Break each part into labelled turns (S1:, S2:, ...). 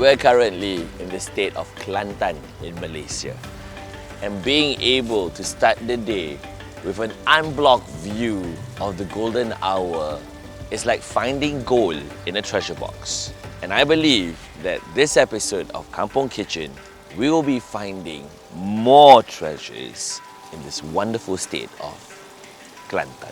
S1: We're currently in the state of Kelantan in Malaysia. And being able to start the day with an unblocked view of the golden hour is like finding gold in a treasure box. And I believe that this episode of Kampung Kitchen, we will be finding more treasures in this wonderful state of Kelantan.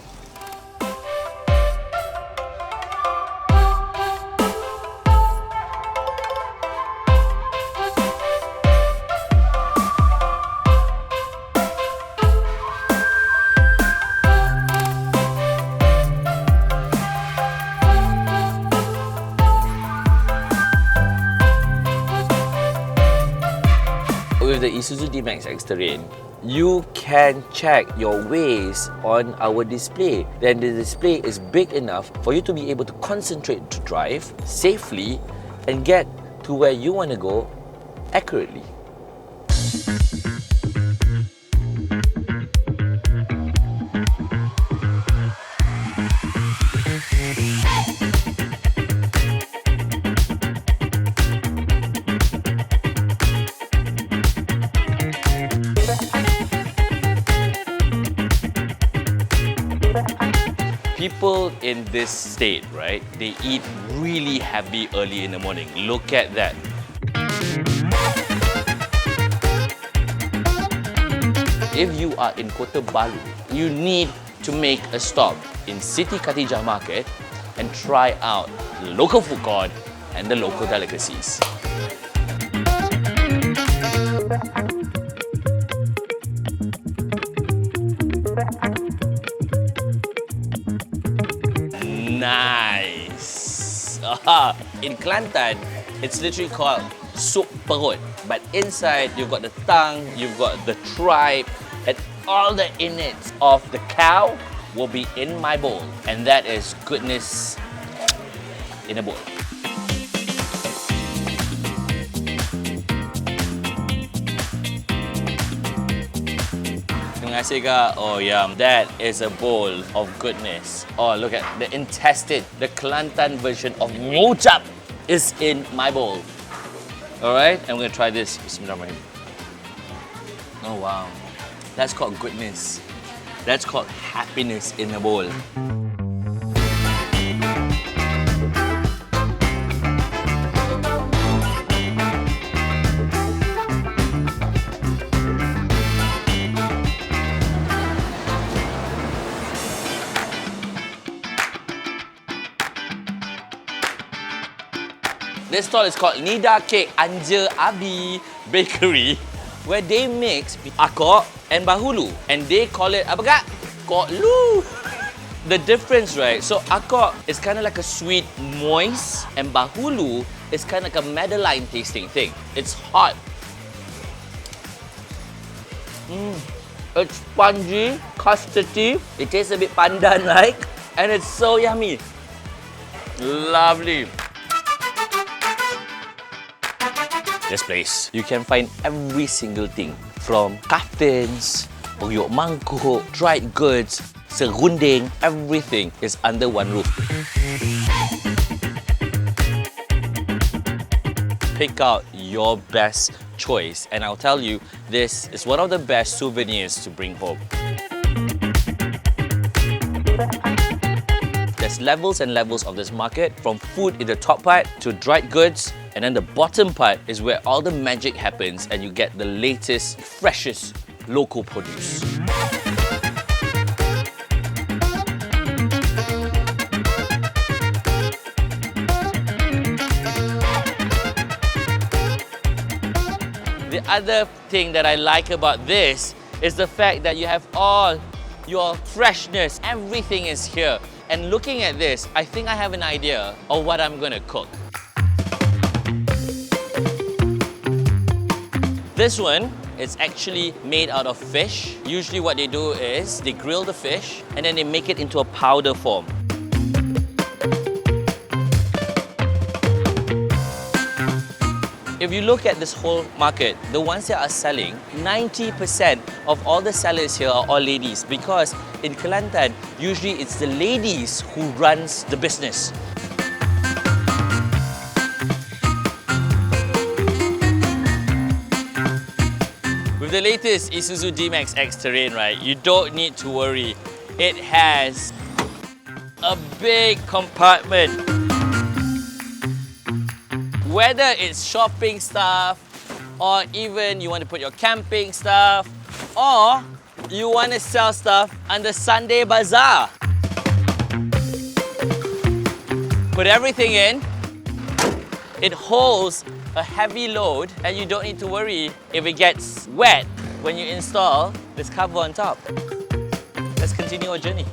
S1: With the Isuzu D-Max X-Terrain, you can check your ways on our display. Then the display is big enough for you to be able to concentrate to drive safely and get to where you want to go accurately. People in this state, right, they eat really heavy early in the morning. Look at that. If you are in Kota Baru, you need to make a stop in Siti Khadijah market and try out the local food court and the local delicacies. Nice! In Kelantan, it's literally called sup perut. But inside, you've got the tongue, you've got the tripe, and all the innards of the cow will be in my bowl. And that is goodness in a bowl. Terima kasih kak. Oh yum, that is a bowl of goodness. Oh look at the intestine. The Kelantan version of ngocap is in my bowl. Alright, I'm gonna try this. Bismillahirrahmanirrahim. Oh wow, that's called goodness. That's called happiness in a bowl. This stall is called Nida Cake Anja Abi Bakery, where they mix Akok and Bahulu, and they call it apa kak? Koklu. The difference, right? So Akok is kind of like a sweet, moist, and Bahulu is kind of like a Madeline tasting thing. It's hot. It's spongy, custardy. It tastes a bit pandan-like, and it's so yummy. Lovely. This place, you can find every single thing from kaftans, periuk mangkuk, dried goods, serunding, everything is under one roof. Pick out your best choice and I'll tell you, this is one of the best souvenirs to bring home. There's levels and levels of this market, from food in the top part to dried goods, and then the bottom part is where all the magic happens and you get the latest, freshest local produce. The other thing that I like about this is the fact that you have all your freshness, everything is here. And looking at this, I think I have an idea of what I'm gonna cook. This one is actually made out of fish. Usually what they do is they grill the fish and then they make it into a powder form. If you look at this whole market, the ones that are selling, 90% of all the sellers here are all ladies, because in Kelantan, usually it's the ladies who runs the business. the latest Isuzu D-Max X Terrain, right, you don't need to worry. It has a big compartment. Whether it's shopping stuff, or even you want to put your camping stuff, or you want to sell stuff on the Sunday Bazaar. Put everything in. It holds a heavy load and you don't need to worry if it gets wet when you install this cover on top. Let's continue our journey.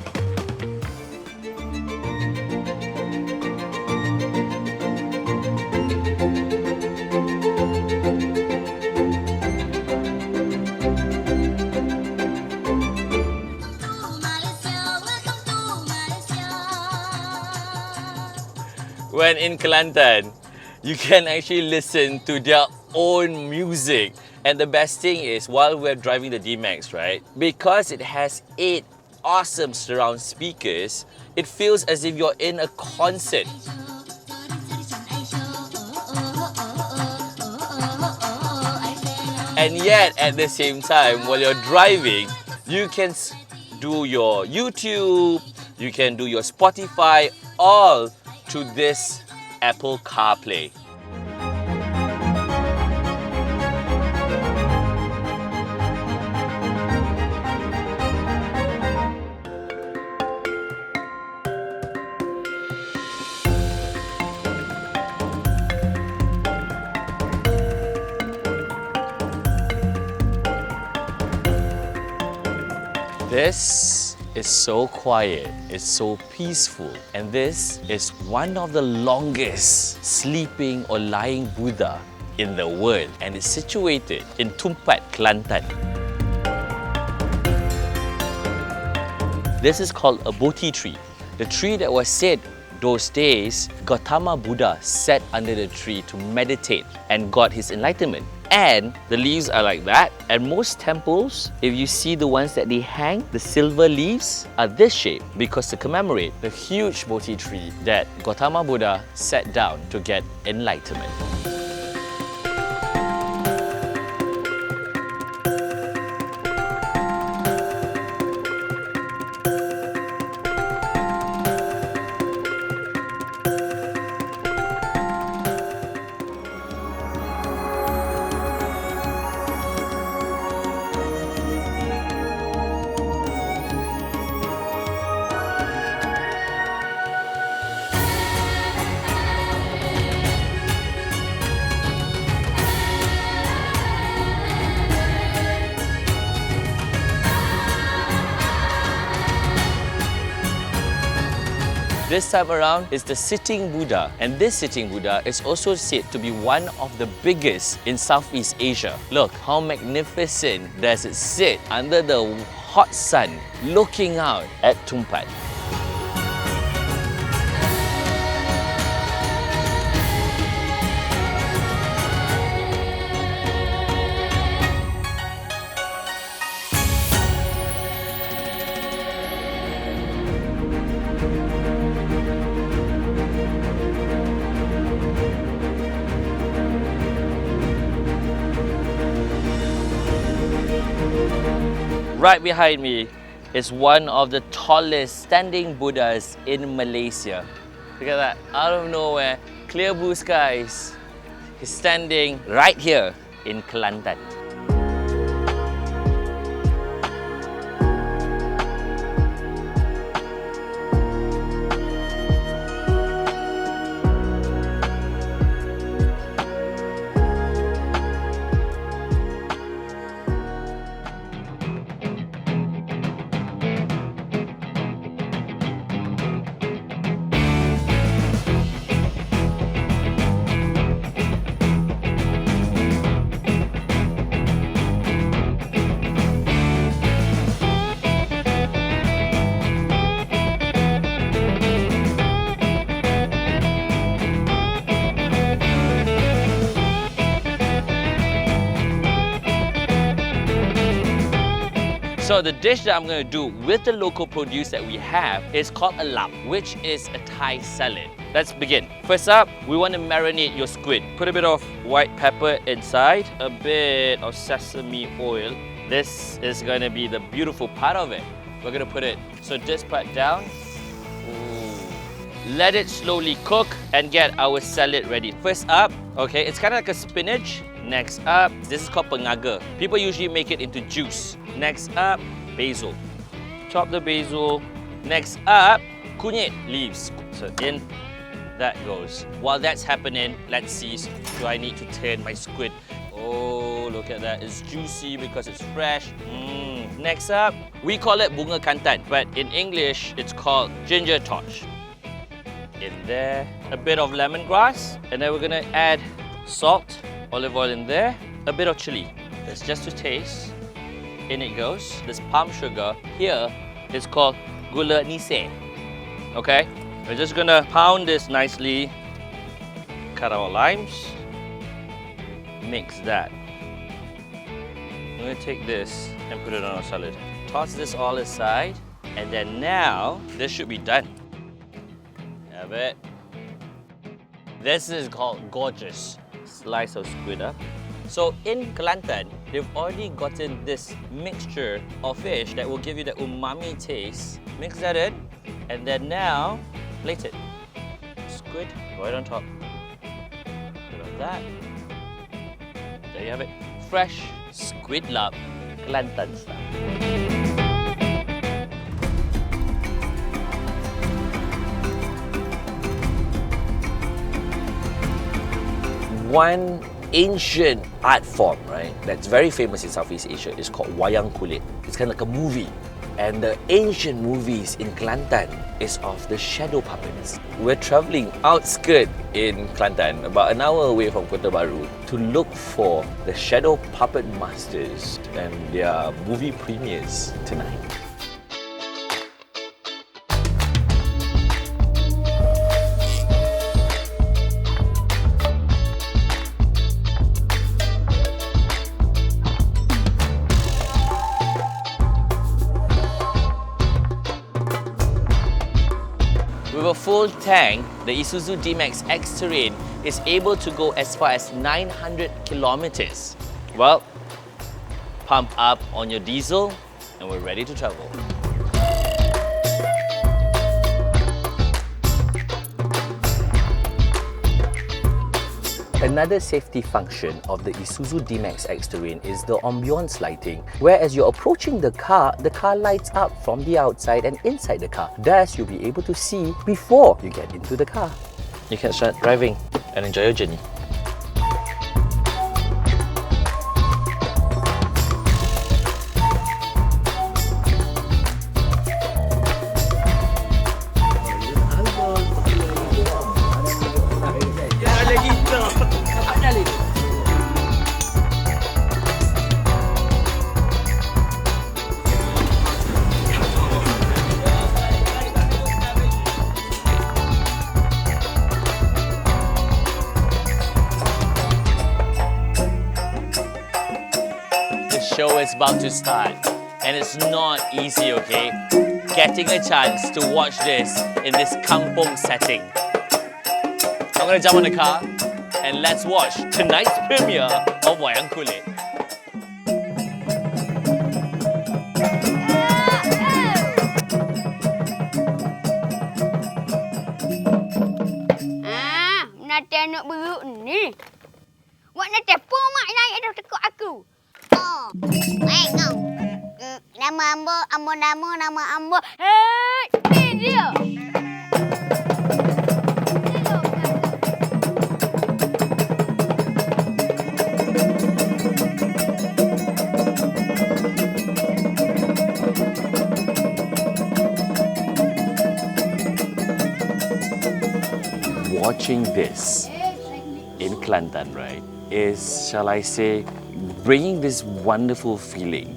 S1: When in Kelantan, you can actually listen to their own music. And the best thing is, while we're driving the D-Max, right, because it has 8 awesome surround speakers, it feels as if you're in a concert. And yet, at the same time, while you're driving, you can do your YouTube, you can do your Spotify, all to this Apple CarPlay. This is so quiet, it's so peaceful, and this is one of the longest sleeping or lying Buddha in the world, and it's situated in Tumpat, Kelantan. This is called a Bodhi tree. The tree that was said those days, Gautama Buddha sat under the tree to meditate and got his enlightenment. And the leaves are like that. And most temples, if you see the ones that they hang, the silver leaves are this shape because to commemorate the huge Bodhi tree that Gautama Buddha sat down to get enlightenment. This time around is the sitting Buddha, and this sitting Buddha is also said to be one of the biggest in Southeast Asia. Look how magnificent does it sit under the hot sun looking out at Tumpat. Right behind me is one of the tallest standing Buddhas in Malaysia. Look at that, out of nowhere, clear blue skies. He's standing right here in Kelantan. So the dish that I'm going to do with the local produce that we have is called a lap, which is a Thai salad.
S2: let's begin. First up, we want to marinate your squid. Put a bit of white pepper inside, a bit of sesame oil. This is going to be the beautiful part of it. We're going to put it, so this part down. Ooh. Let it slowly cook and get our salad ready. First up, okay, it's kind of like a spinach. Next up, this is called pengaga. People usually make it into juice. Next up, basil. Chop the basil. Next up, kunyit leaves. So in that goes. While that's happening, let's see, do I need to turn my squid? Oh, look at that. It's juicy because it's fresh. Next up, we call it bunga kantan, but in English, it's called ginger torch. In there, a bit of lemongrass, and then we're gonna add salt, olive oil in there, a bit of chili. That's just to taste. In it goes. This palm sugar here is called gula nise. Okay? We're just gonna pound this nicely. Cut our limes. Mix that. I'm gonna take this and put it on our salad. Toss this all aside, and then now this should be done. Have it. This is called gorgeous. Slice of squid up. So in Kelantan, they've already gotten this mixture of fish that will give you the umami taste. Mix that in, and then now plate it. Squid right on top. Bit of that. There you have it. Fresh squid lap, Kelantan style.
S1: One ancient art form, right, that's very famous in Southeast Asia is called wayang kulit. It's kind of like a movie. And the ancient movies in Kelantan is of the shadow puppets. We're travelling outskirt in Kelantan, about an hour away from Kota Baru, to look for the shadow puppet masters and their movie premieres tonight.
S2: With a full tank, the Isuzu D-Max X-Terrain is able to go as far as 900 kilometers. Well, pump up on your diesel and we're ready to travel.
S3: Another safety function of the Isuzu D-Max X-Terrain is the ambiance lighting, where as you're approaching the car lights up from the outside and inside the car. Thus, you'll be able to see before you get into the car.
S2: You can start driving and enjoy your journey.
S1: Show is about to start, and it's not easy, okay? Getting a chance to watch this in this kampung setting. I'm gonna jump on the car and let's watch tonight's premiere of Wayang Kulit.
S4: Nak tengok beruk ni. Wak nak tepo mak naik dah tekuk aku. Ngau. Nama ambo. Hei, ni dia.
S1: Watching this in Kelantan, right, is, shall I say, bringing this wonderful feeling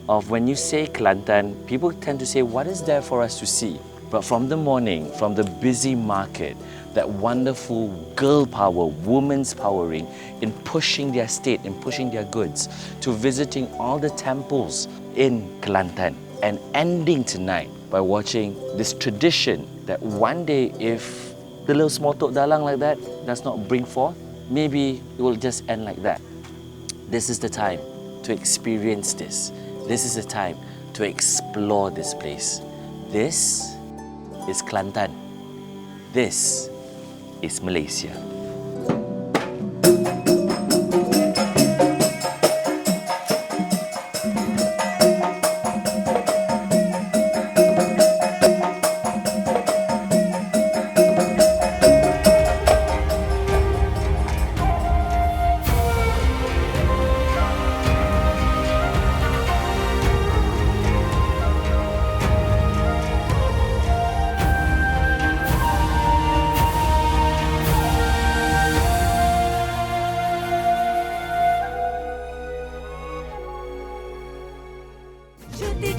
S1: of when you say Kelantan, people tend to say, what is there for us to see? But from the morning, from the busy market, that wonderful girl power, women's powering in pushing their state, in pushing their goods, to visiting all the temples in Kelantan, and ending tonight by watching this tradition that one day, if
S3: the little small tok dalang like that does not bring forth, maybe it will just end like that. This is the time to experience this. This is the time to explore this place. This is Kelantan. This is Malaysia.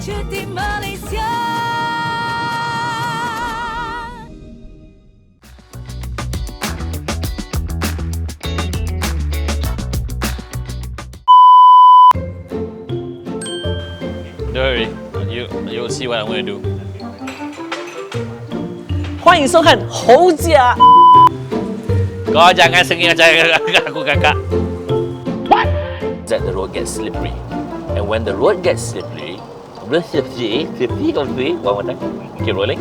S5: Cuti Malaysia.
S2: Don't worry, you'll see what I'm going to do.
S3: 欢迎收看侯家。
S2: Kau jangan sengih macam aku kakak.
S3: That the road gets slippery, and when the road gets slippery, slippery, one more time. Keep rolling.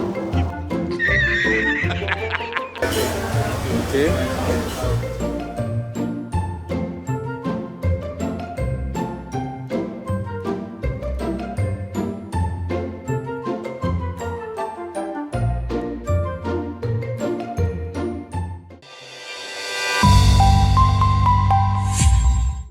S6: Okay.